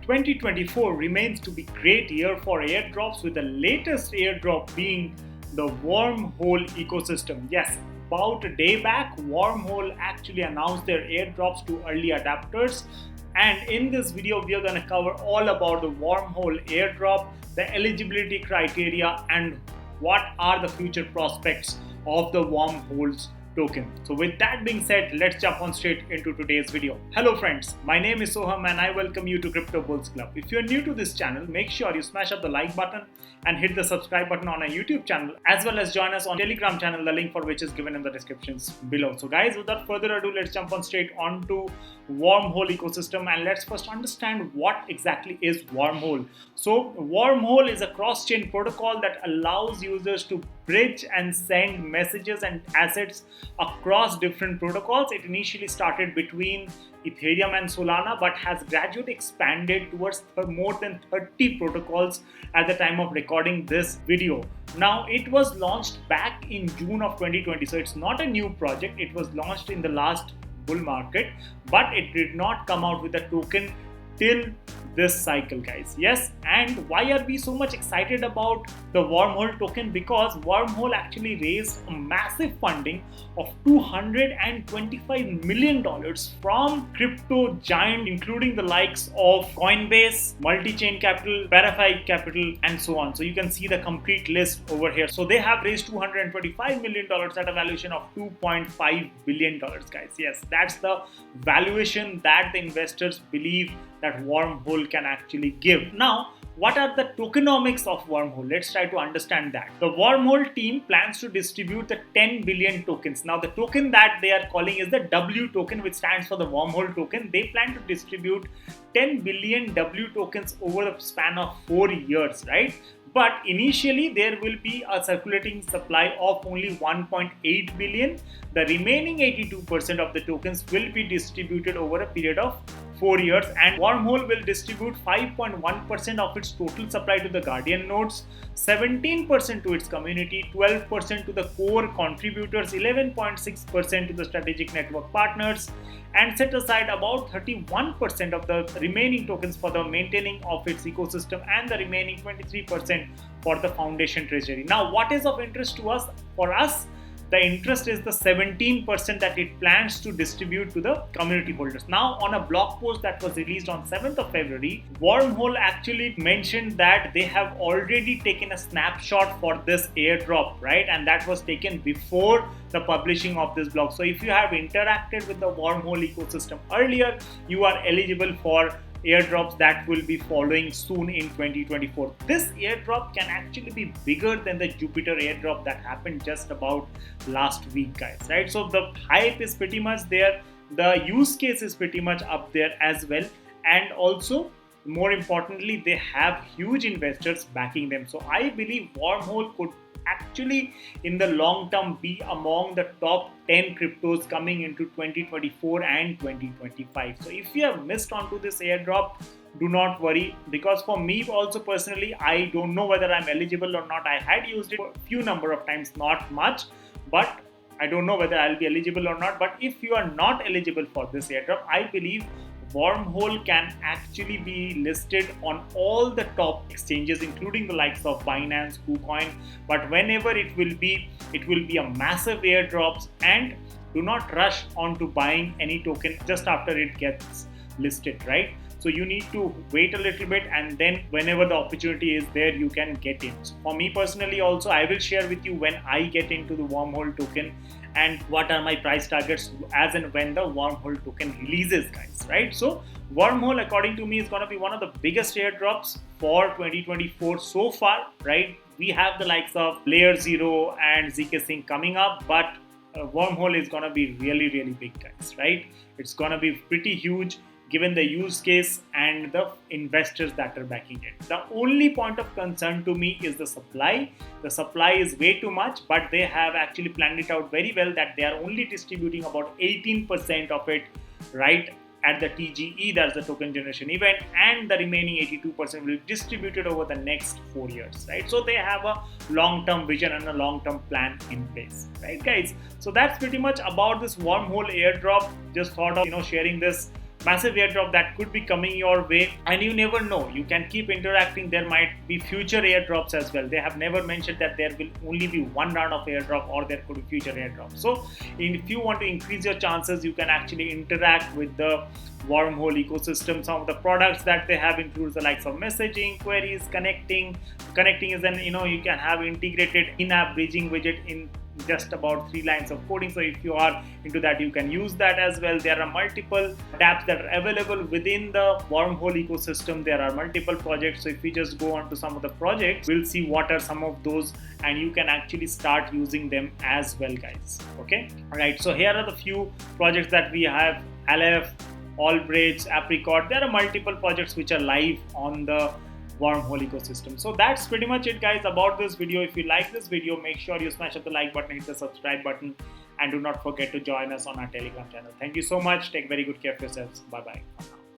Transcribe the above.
2024 remains to be great year for airdrops, with the latest airdrop being the Wormhole ecosystem. Yes, about a day back, Wormhole actually announced their airdrops to early adapters. And in this video, we are going to cover all about the Wormhole airdrop, the eligibility criteria, and what are the future prospects of the Wormholes token. So with that being said, let's jump on straight into today's video. Hello friends, my name is Soham and I welcome you to Crypto Bulls Club. If you're new to this channel, make sure you smash up the like button and hit the subscribe button on our YouTube channel, as well as join us on Telegram channel, the link for which is given in the descriptions below. So guys, without further ado, let's jump on straight onto Wormhole ecosystem and let's first understand what exactly is Wormhole. So Wormhole is a cross-chain protocol that allows users to bridge and send messages and assets across different protocols. It initially started between Ethereum and Solana, but has gradually expanded towards more than 30 protocols at the time of recording this video. Now, it was launched back in June of 2020, so it's not a new project. It was launched in the last bull market, but it did not come out with a token till this cycle, guys. Yes, and why are we so much excited about the Wormhole token? Because Wormhole actually raised a massive funding of $225 million from crypto giant, including the likes of Coinbase, Multichain Capital, Verify Capital, and so on. So you can see the complete list over here. So they have raised $225 million at a valuation of $2.5 billion, guys. Yes, that's the valuation that the investors believe that Wormhole can actually give. Now, what are the tokenomics of Wormhole? Let's try to understand that. The Wormhole team plans to distribute the 10 billion tokens. Now, the token that they are calling is the W token, which stands for the Wormhole token. They plan to distribute 10 billion W tokens over the span of 4 years, right? But initially, there will be a circulating supply of only 1.8 billion. The remaining 82% of the tokens will be distributed over a period of 4 years, and Wormhole will distribute 5.1% of its total supply to the Guardian nodes, 17% to its community, 12% to the core contributors, 11.6% to the strategic network partners, and set aside about 31% of the remaining tokens for the maintaining of its ecosystem, and the remaining 23% for the foundation treasury. Now, what is of interest to us? For us, the interest is the 17% that it plans to distribute to the community holders. Now, on a blog post that was released on 7th of February, Wormhole actually mentioned that they have already taken a snapshot for this airdrop, right? And that was taken before the publishing of this blog. So if you have interacted with the Wormhole ecosystem earlier, you are eligible for airdrops that will be following soon in 2024. This airdrop can actually be bigger than the Jupiter airdrop that happened just about last week, guys, right? So the hype is pretty much there, the use case is pretty much up there as well, and also more importantly, they have huge investors backing them. So I believe Wormhole could actually in the long term be among the top 10 cryptos coming into 2024 and 2025. So if you have missed onto this airdrop, do not worry, because for me also personally, I don't know whether I'm eligible or not. I had used it a few number of times, not much, but I don't know whether I'll be eligible or not. But if you are not eligible for this airdrop, I believe Wormhole can actually be listed on all the top exchanges, including the likes of Binance, KuCoin. But whenever it will be a massive airdrops, and do not rush onto buying any token just after it gets listed, right? So you need to wait a little bit, and then whenever the opportunity is there, you can get in. So for me personally also, I will share with you when I get into the Wormhole token and what are my price targets as and when the Wormhole token releases, guys, right? So Wormhole, according to me, is going to be one of the biggest airdrops for 2024 so far, right? We have the likes of Layer 0 and ZK Sync coming up, but Wormhole is going to be really, really big, guys, right? It's going to be pretty huge given the use case and the investors that are backing it. The only point of concern to me is the supply. The supply is way too much, but they have actually planned it out very well that they are only distributing about 18% of it right at the TGE, that's the token generation event, and the remaining 82% will be distributed over the next 4 years, right? So they have a long-term vision and a long-term plan in place, right, guys? So that's pretty much about this Wormhole airdrop. Just thought of sharing this massive airdrop that could be coming your way, and you never know, you can keep interacting. There might be future airdrops as well. They have never mentioned that there will only be one round of airdrop or there could be future airdrops. So if you want to increase your chances, you can actually interact with the Wormhole ecosystem. Some of the products that they have includes the likes of messaging, queries, connecting is, then you can have integrated in-app bridging widget in just about 3 lines of coding. So if you are into that, you can use that as well. There are multiple dApps that are available within the Wormhole ecosystem. There are multiple projects. So if we just go on to some of the projects, we'll see what are some of those, and you can actually start using them as well, guys. Okay, all right, so here are the few projects that we have: Aleph, Allbridge, Apricot. There are multiple projects which are live on the Wormhole ecosystem. So that's pretty much it, guys, about this video. If you like this video, make sure you smash up the like button, hit the subscribe button, and do not forget to join us on our Telegram channel. Thank you so much. Take very good care of yourselves. Bye bye.